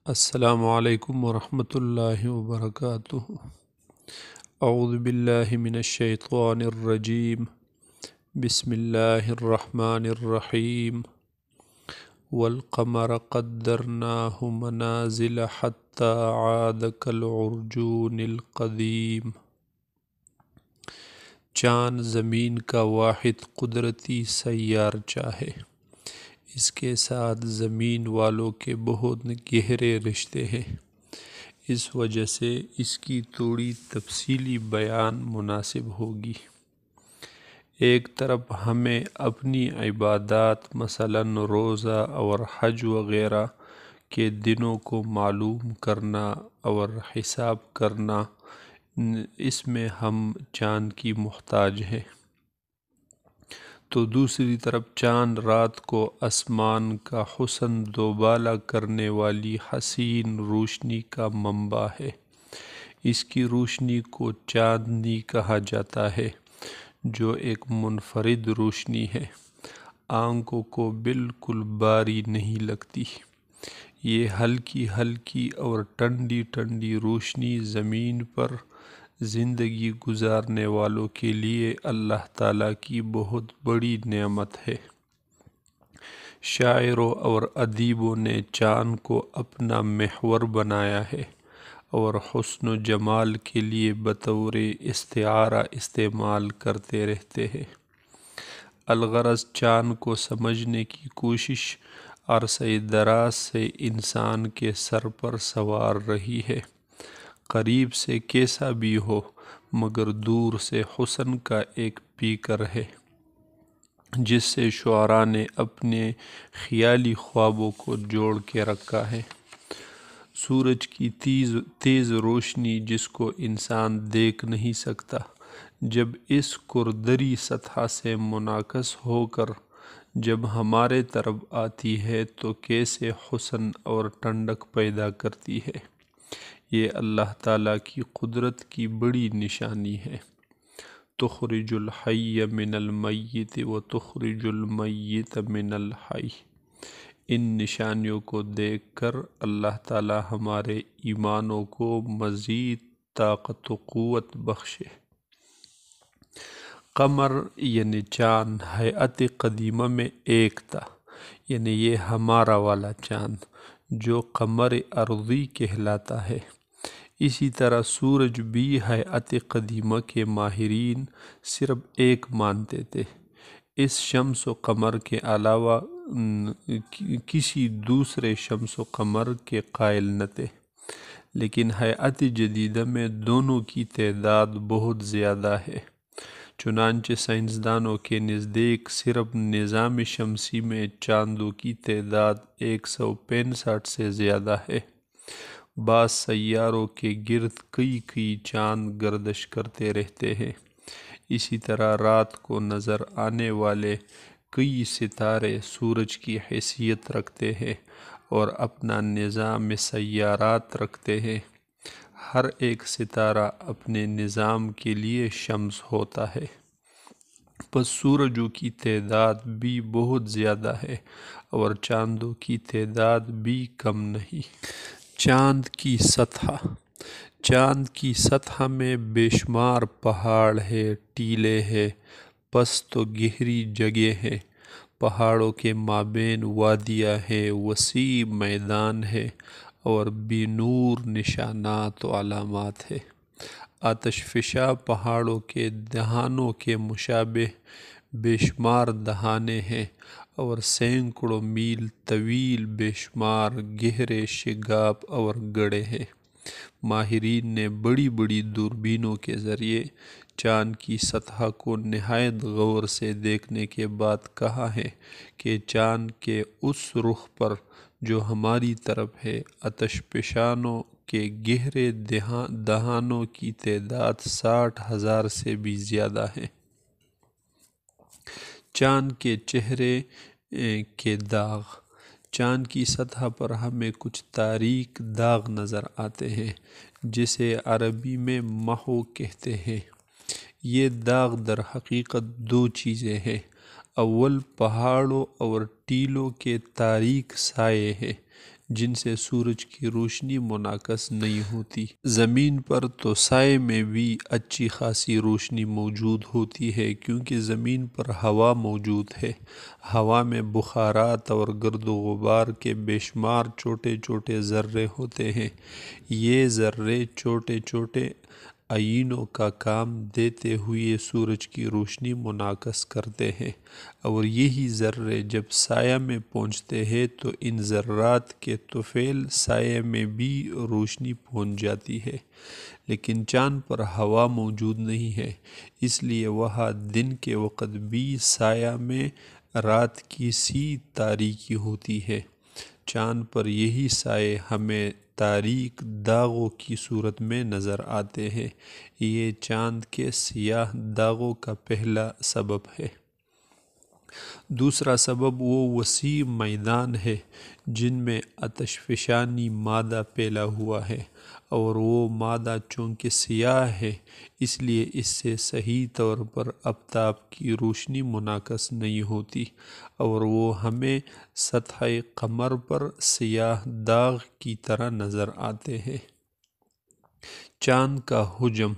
السلام علیکم ورحمۃ اللہ وبرکاتہ۔ اعوذ باللہ من الشیطان الرجیم، بسم اللہ الرحمن الرحیم۔ والقمر قدرناہ منازل حتی عاد کالعرجون القدیم۔ چاند زمین کا واحد قدرتی سیارچہ ہے۔ اس کے ساتھ زمین والوں کے بہت گہرے رشتے ہیں، اس وجہ سے اس کی تھوڑی تفصیلی بیان مناسب ہوگی۔ ایک طرف ہمیں اپنی عبادات مثلاً روزہ اور حج وغیرہ کے دنوں کو معلوم کرنا اور حساب کرنا، اس میں ہم چاند کی محتاج ہیں، تو دوسری طرف چاند رات کو آسمان کا حسن دوبالا کرنے والی حسین روشنی کا منبع ہے۔ اس کی روشنی کو چاندنی کہا جاتا ہے، جو ایک منفرد روشنی ہے، آنکھوں کو بالکل بھاری نہیں لگتی۔ یہ ہلکی ہلکی اور ٹھنڈی ٹھنڈی روشنی زمین پر زندگی گزارنے والوں کے لیے اللہ تعالیٰ کی بہت بڑی نعمت ہے۔ شاعروں اور ادیبوں نے چاند کو اپنا محور بنایا ہے اور حسن و جمال کے لیے بطور استعارہ استعمال کرتے رہتے ہیں۔ الغرض چاند کو سمجھنے کی کوشش عرصہ دراز سے انسان کے سر پر سوار رہی ہے۔ قریب سے کیسا بھی ہو مگر دور سے حسن کا ایک پیکر ہے، جس سے شعراء نے اپنے خیالی خوابوں کو جوڑ کے رکھا ہے۔ سورج کی تیز روشنی جس کو انسان دیکھ نہیں سکتا، جب اس کردری سطح سے منعکس ہو کر جب ہمارے طرف آتی ہے تو کیسے حسن اور ٹھنڈک پیدا کرتی ہے، یہ اللہ تعالیٰ کی قدرت کی بڑی نشانی ہے۔ تخرج الحی من المیت وتخرج المیت من الحی۔ ان نشانیوں کو دیکھ کر اللہ تعالیٰ ہمارے ایمانوں کو مزید طاقت و قوت بخشے۔ قمر یعنی چاند ہیئت قدیمہ میں ایک تھا، یعنی یہ ہمارا والا چاند جو قمر ارضی کہلاتا ہے۔ اسی طرح سورج بھی ہیئت قدیمہ کے ماہرین صرف ایک مانتے تھے، اس شمس و قمر کے علاوہ کسی دوسرے شمس و قمر کے قائل نہ تھے۔ لیکن ہیئت جدیدہ میں دونوں کی تعداد بہت زیادہ ہے، چنانچہ سائنسدانوں کے نزدیک صرف نظام شمسی میں چاندوں کی تعداد 165 سے زیادہ ہے۔ بعض سیاروں کے گرد کئی چاند گردش کرتے رہتے ہیں۔ اسی طرح رات کو نظر آنے والے کئی ستارے سورج کی حیثیت رکھتے ہیں اور اپنا نظام سیارات رکھتے ہیں۔ ہر ایک ستارہ اپنے نظام کے لیے شمس ہوتا ہے، پس سورجوں کی تعداد بھی بہت زیادہ ہے اور چاندوں کی تعداد بھی کم نہیں۔ چاند کی سطح میں بے شمار پہاڑ ہے، ٹیلے ہے، پست و گہری جگہ ہے، پہاڑوں کے مابین وادیاں ہیں، وسیع میدان ہے اور بے نور نشانات و علامات ہے۔ آتش فشاں پہاڑوں کے دہانوں کے مشابہ بے شمار دہانے ہیں اور سینکڑوں میل طویل بے شمار گہرے شگاف اور گڑھے ہیں۔ ماہرین نے بڑی بڑی دوربینوں کے ذریعے چاند کی سطح کو نہایت غور سے دیکھنے کے بعد کہا ہے کہ چاند کے اس رخ پر جو ہماری طرف ہے، آتش فشانوں کے گہرے دہانوں کی تعداد 60,000 سے بھی زیادہ ہے۔ چاند کے چہرے کے داغ۔ چاند کی سطح پر ہمیں کچھ تاریک داغ نظر آتے ہیں جسے عربی میں محو کہتے ہیں۔ یہ داغ در حقیقت دو چیزیں ہیں۔ اول پہاڑوں اور ٹیلوں کے تاریک سائے ہیں جن سے سورج کی روشنی منعکس نہیں ہوتی۔ زمین پر تو سائے میں بھی اچھی خاصی روشنی موجود ہوتی ہے، کیونکہ زمین پر ہوا موجود ہے۔ ہوا میں بخارات اور گرد و غبار کے بے شمار چھوٹے چھوٹے ذرے ہوتے ہیں۔ یہ ذرے چھوٹے چھوٹے آئینوں کا کام دیتے ہوئے سورج کی روشنی منعکس کرتے ہیں، اور یہی ذرے جب سایہ میں پہنچتے ہیں تو ان ذرات کے طفیل سایہ میں بھی روشنی پہنچ جاتی ہے۔ لیکن چاند پر ہوا موجود نہیں ہے، اس لیے وہاں دن کے وقت بھی سایہ میں رات کی سی تاریکی ہوتی ہے۔ چاند پر یہی سائے ہمیں تاریک داغوں کی صورت میں نظر آتے ہیں۔ یہ چاند کے سیاہ داغوں کا پہلا سبب ہے۔ دوسرا سبب وہ وسیع میدان ہے جن میں آتش فشانی مادہ پھیلا ہوا ہے، اور وہ مادہ چونکہ سیاہ ہے اس لیے اس سے صحیح طور پر آفتاب کی روشنی منعکس نہیں ہوتی، اور وہ ہمیں سطح قمر پر سیاہ داغ کی طرح نظر آتے ہیں۔ چاند کا حجم۔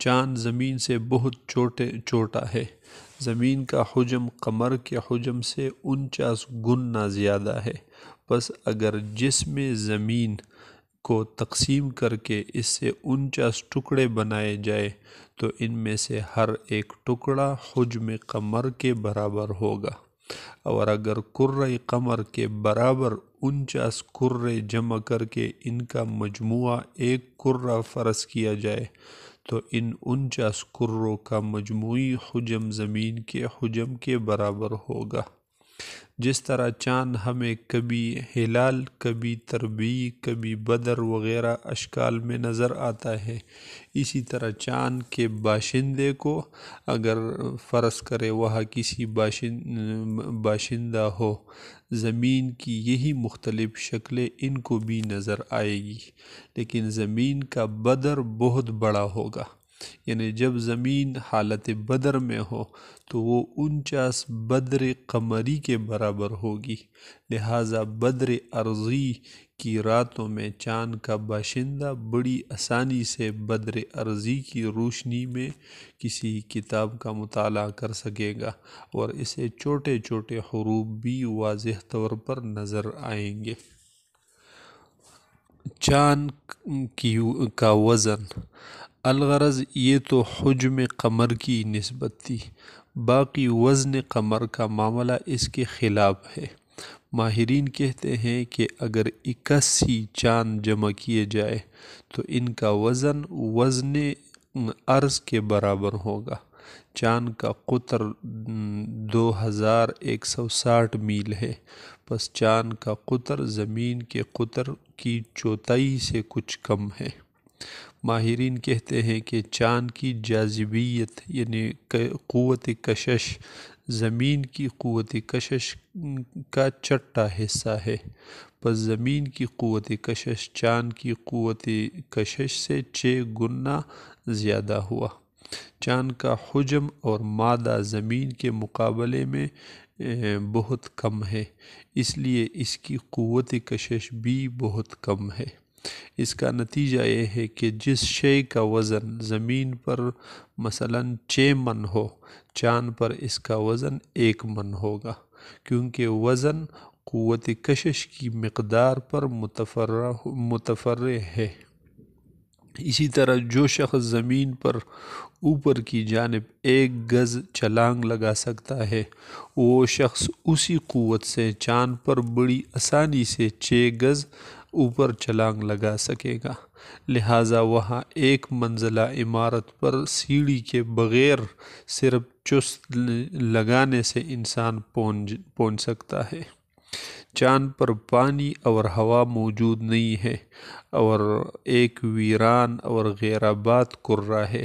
چاند زمین سے بہت چھوٹا ہے۔ زمین کا حجم قمر کے حجم سے 49 گنا زیادہ ہے۔ بس اگر جسم زمین کو تقسیم کر کے اس سے 49 ٹکڑے بنائے جائے تو ان میں سے ہر ایک ٹکڑا حجم قمر کے برابر ہوگا، اور اگر کرۂ قمر کے برابر 49 کرے جمع کر کے ان کا مجموعہ ایک کرہ فرض کیا جائے تو ان 49 کروں کا مجموعی حجم زمین کے حجم کے برابر ہوگا۔ جس طرح چاند ہمیں کبھی ہلال، کبھی تربیع، کبھی بدر وغیرہ اشکال میں نظر آتا ہے، اسی طرح چاند کے باشندے کو اگر فرض کرے وہاں کسی باشندہ ہو، زمین کی یہی مختلف شکلیں ان کو بھی نظر آئے گی، لیکن زمین کا بدر بہت بڑا ہوگا۔ یعنی جب زمین حالت بدر میں ہو تو وہ 49 بدر قمری کے برابر ہوگی، لہٰذا بدر ارضی کی راتوں میں چاند کا باشندہ بڑی آسانی سے بدر ارضی کی روشنی میں کسی کتاب کا مطالعہ کر سکے گا، اور اسے چھوٹے چھوٹے حروف بھی واضح طور پر نظر آئیں گے۔ چاند کا وزن۔ الغرض یہ تو حجم قمر کی نسبت تھی، باقی وزن قمر کا معاملہ اس کے خلاف ہے۔ ماہرین کہتے ہیں کہ اگر 81 چاند جمع کیے جائے تو ان کا وزن ارض کے برابر ہوگا۔ چاند کا قطر 2160 میل ہے، پس چاند کا قطر زمین کے قطر کی چوتھائی سے کچھ کم ہے۔ ماہرین کہتے ہیں کہ چاند کی جاذبیت یعنی قوت کشش زمین کی قوت کشش کا چھٹا حصہ ہے، پس زمین کی قوت کشش چاند کی قوت کشش سے 6 گنا زیادہ ہوا۔ چاند کا حجم اور مادہ زمین کے مقابلے میں بہت کم ہے، اس لیے اس کی قوت کشش بھی بہت کم ہے۔ اس کا نتیجہ یہ ہے کہ جس شے کا وزن زمین پر مثلاً 6 من ہو، چاند پر اس کا وزن 1 من ہوگا، کیونکہ وزن قوت کشش کی مقدار پر متفرع ہے۔ اسی طرح جو شخص زمین پر اوپر کی جانب 1 گز چھلانگ لگا سکتا ہے، وہ شخص اسی قوت سے چاند پر بڑی آسانی سے 6 گز اوپر چھلانگ لگا سکے گا۔ لہٰذا وہاں 1 منزلہ عمارت پر سیڑھی کے بغیر صرف چست لگانے سے انسان پہنچ سکتا ہے۔ چاند پر پانی اور ہوا موجود نہیں ہے، اور ایک ویران اور غیر آباد کرہ ہے۔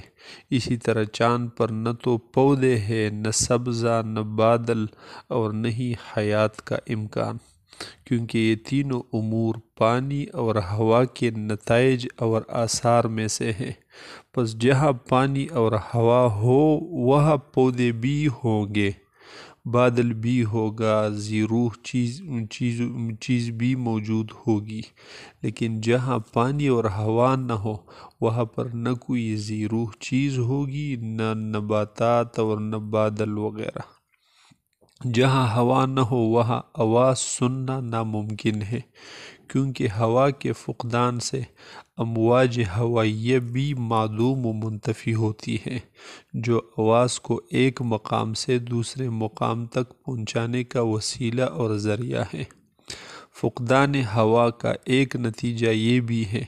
اسی طرح چاند پر نہ تو پودے ہیں، نہ سبزہ، نہ بادل، اور نہ ہی حیات کا امکان، کیونکہ یہ تینوں امور پانی اور ہوا کے نتائج اور آثار میں سے ہیں۔ پس جہاں پانی اور ہوا ہو وہاں پودے بھی ہوں گے، بادل بھی ہوگا، ذی روح چیز بھی موجود ہوگی، لیکن جہاں پانی اور ہوا نہ ہو وہاں پر نہ کوئی ذی روح چیز ہوگی، نہ نباتات اور نہ بادل وغیرہ۔ جہاں ہوا نہ ہو وہاں آواز سننا ناممکن ہے، کیونکہ ہوا کے فقدان سے امواج ہوائیہ بھی معدوم و منطفی ہوتی ہیں، جو آواز کو ایک مقام سے دوسرے مقام تک پہنچانے کا وسیلہ اور ذریعہ ہے۔ فقدان ہوا کا ایک نتیجہ یہ بھی ہے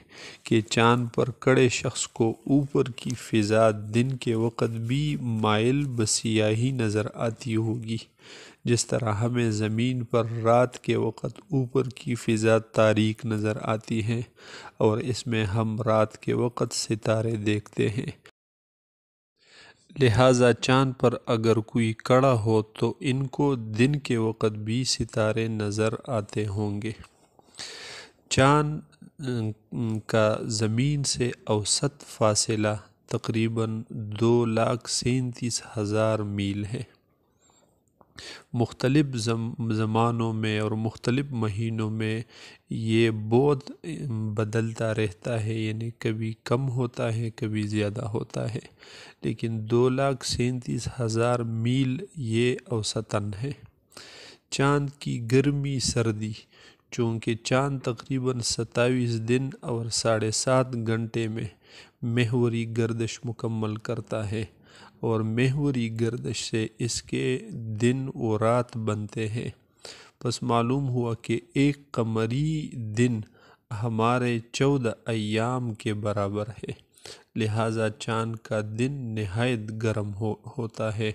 کہ چاند پر کھڑے شخص کو اوپر کی فضا دن کے وقت بھی مائل بسیاہی نظر آتی ہوگی، جس طرح ہمیں زمین پر رات کے وقت اوپر کی فضا تاریک نظر آتی ہے اور اس میں ہم رات کے وقت ستارے دیکھتے ہیں۔ لہٰذا چاند پر اگر کوئی کھڑا ہو تو ان کو دن کے وقت بھی ستارے نظر آتے ہوں گے۔ چاند کا زمین سے اوسط فاصلہ تقریباً 2,37,000 میل ہے۔ مختلف زمانوں میں اور مختلف مہینوں میں یہ بہت بدلتا رہتا ہے، یعنی کبھی کم ہوتا ہے کبھی زیادہ ہوتا ہے، لیکن 2,37,000 میل یہ اوسطاً ہے۔ چاند کی گرمی سردی، چونکہ چاند تقریباً 27 دن اور 7.5 گھنٹے میں محوری گردش مکمل کرتا ہے، اور محوری گردش سے اس کے دن و رات بنتے ہیں، پس معلوم ہوا کہ ایک قمری دن ہمارے 14 ایام کے برابر ہے۔ لہٰذا چاند کا دن نہایت گرم ہوتا ہے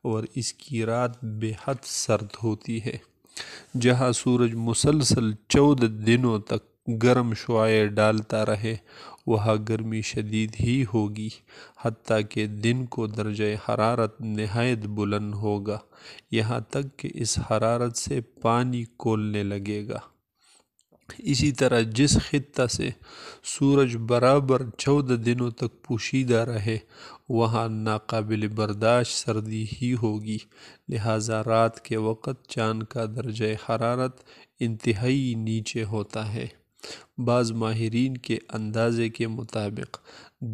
اور اس کی رات بے حد سرد ہوتی ہے۔ جہاں سورج مسلسل 14 دنوں تک گرم شعاعیں ڈالتا رہے وہاں گرمی شدید ہی ہوگی، حتیٰ کہ دن کو درجہ حرارت نہایت بلند ہوگا، یہاں تک کہ اس حرارت سے پانی کھولنے لگے گا۔ اسی طرح جس خطہ سے سورج برابر 14 دنوں تک پوشیدہ رہے وہاں ناقابل برداشت سردی ہی ہوگی، لہٰذا رات کے وقت چاند کا درجہ حرارت انتہائی نیچے ہوتا ہے۔ بعض ماہرین کے اندازے کے مطابق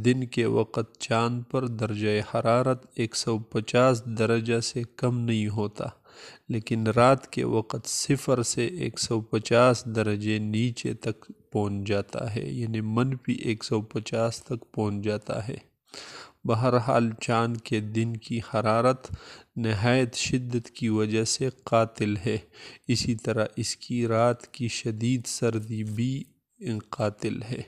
دن کے وقت چاند پر درجہ حرارت 150 درجہ سے کم نہیں ہوتا، لیکن رات کے وقت 0 سے 150 درجے نیچے تک پہنچ جاتا ہے، یعنی -150 تک پہنچ جاتا ہے۔ بہرحال چاند کے دن کی حرارت نہایت شدت کی وجہ سے قاتل ہے، اسی طرح اس کی رات کی شدید سردی بھی قاتل ہے۔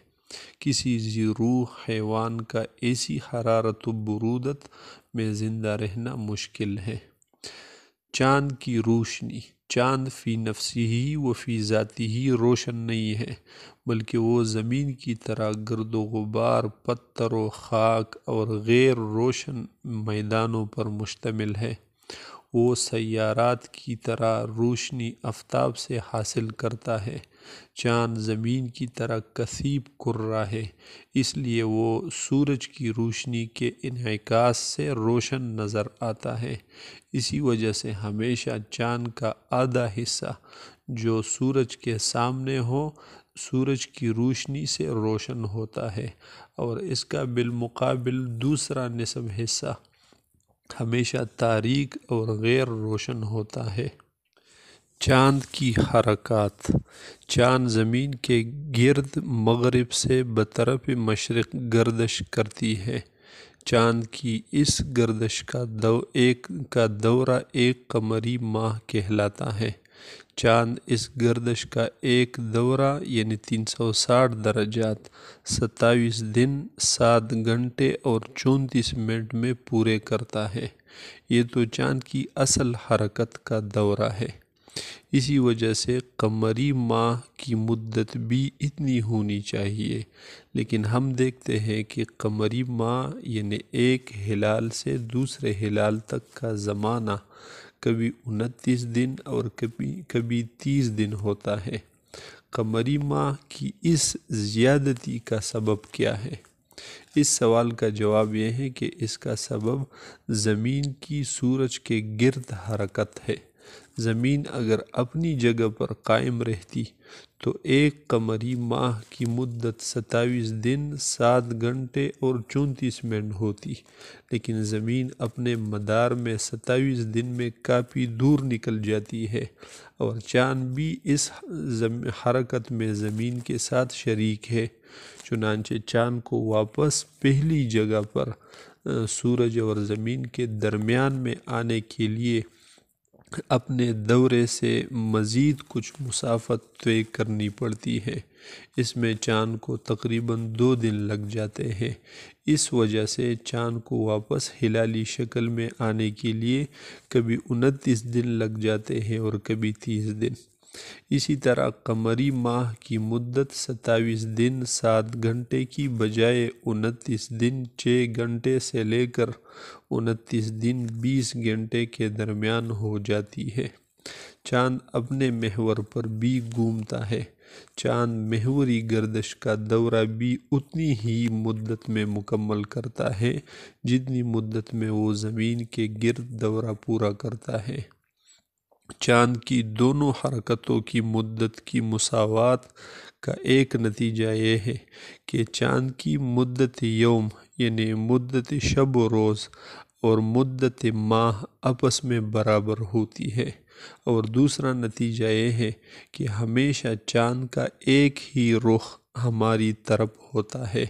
کسی ذی روح حیوان کا ایسی حرارت و برودت میں زندہ رہنا مشکل ہے۔ چاند کی روشنی، چاند فی نفسہ و فی ذاتہ روشن نہیں ہے، بلکہ وہ زمین کی طرح گرد و غبار، پتھر و خاک اور غیر روشن میدانوں پر مشتمل ہے۔ وہ سیارات کی طرح روشنی آفتاب سے حاصل کرتا ہے۔ چاند زمین کی طرح کثیف کرہ ہے، اس لیے وہ سورج کی روشنی کے انعکاس سے روشن نظر آتا ہے۔ اسی وجہ سے ہمیشہ چاند کا آدھا حصہ جو سورج کے سامنے ہو سورج کی روشنی سے روشن ہوتا ہے، اور اس کا بالمقابل دوسرا نصف حصہ ہمیشہ تاریک اور غیر روشن ہوتا ہے۔ چاند کی حرکات، چاند زمین کے گرد مغرب سے بطرف مشرق گردش کرتی ہے۔ چاند کی اس گردش کا دورہ ایک قمری ماہ کہلاتا ہے۔ چاند اس گردش کا ایک دورہ یعنی 360 درجات 27 دن 7 گھنٹے اور 34 منٹ میں پورے کرتا ہے۔ یہ تو چاند کی اصل حرکت کا دورہ ہے۔ اسی وجہ سے قمری ماہ کی مدت بھی اتنی ہونی چاہیے، لیکن ہم دیکھتے ہیں کہ قمری ماہ یعنی ایک ہلال سے دوسرے ہلال تک کا زمانہ کبھی 29 دن اور کبھی 30 دن ہوتا ہے۔ قمری ماہ کی اس زیادتی کا سبب کیا ہے؟ اس سوال کا جواب یہ ہے کہ اس کا سبب زمین کی سورج کے گرد حرکت ہے۔ زمین اگر اپنی جگہ پر قائم رہتی تو ایک قمری ماہ کی مدت 27 دن 7 گھنٹے اور 34 منٹ ہوتی، لیکن زمین اپنے مدار میں 27 دن میں کافی دور نکل جاتی ہے، اور چاند بھی اس حرکت میں زمین کے ساتھ شریک ہے۔ چنانچہ چاند کو واپس پہلی جگہ پر سورج اور زمین کے درمیان میں آنے کے لیے اپنے دورے سے مزید کچھ مسافت طے کرنی پڑتی ہے۔ اس میں چاند کو تقریباً 2 دن لگ جاتے ہیں۔ اس وجہ سے چاند کو واپس ہلالی شکل میں آنے کے لیے کبھی 29 دن لگ جاتے ہیں اور کبھی 30 دن۔ اسی طرح قمری ماہ کی مدت 27 دن 7 گھنٹے کی بجائے 29 دن 6 گھنٹے سے لے کر 29 دن 20 گھنٹے کے درمیان ہو جاتی ہے۔ چاند اپنے محور پر بھی گھومتا ہے۔ چاند محوری گردش کا دورہ بھی اتنی ہی مدت میں مکمل کرتا ہے جتنی مدت میں وہ زمین کے گرد دورہ پورا کرتا ہے۔ چاند کی دونوں حرکتوں کی مدت کی مساوات کا ایک نتیجہ یہ ہے کہ چاند کی مدت یوم یعنی مدت شب و روز اور مدت ماہ آپس میں برابر ہوتی ہے، اور دوسرا نتیجہ یہ ہے کہ ہمیشہ چاند کا ایک ہی رخ ہماری طرف ہوتا ہے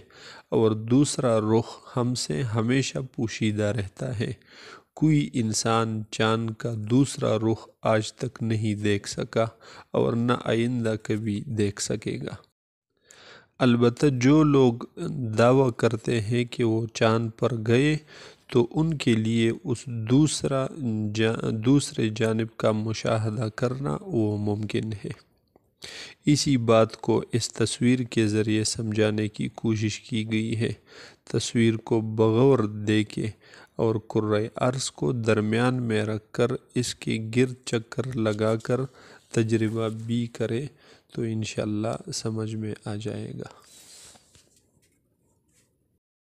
اور دوسرا رخ ہم سے ہمیشہ پوشیدہ رہتا ہے۔ کوئی انسان چاند کا دوسرا رخ آج تک نہیں دیکھ سکا اور نہ آئندہ کبھی دیکھ سکے گا۔ البتہ جو لوگ دعویٰ کرتے ہیں کہ وہ چاند پر گئے تو ان کے لیے اس دوسرے جانب کا مشاہدہ کرنا وہ ممکن ہے۔ اسی بات کو اس تصویر کے ذریعے سمجھانے کی کوشش کی گئی ہے۔ تصویر کو بغور دیکھے اور کرۂ ارض کو درمیان میں رکھ کر اس کے گرد چکر لگا کر تجربہ بھی کرے تو انشاءاللہ سمجھ میں آ جائے گا۔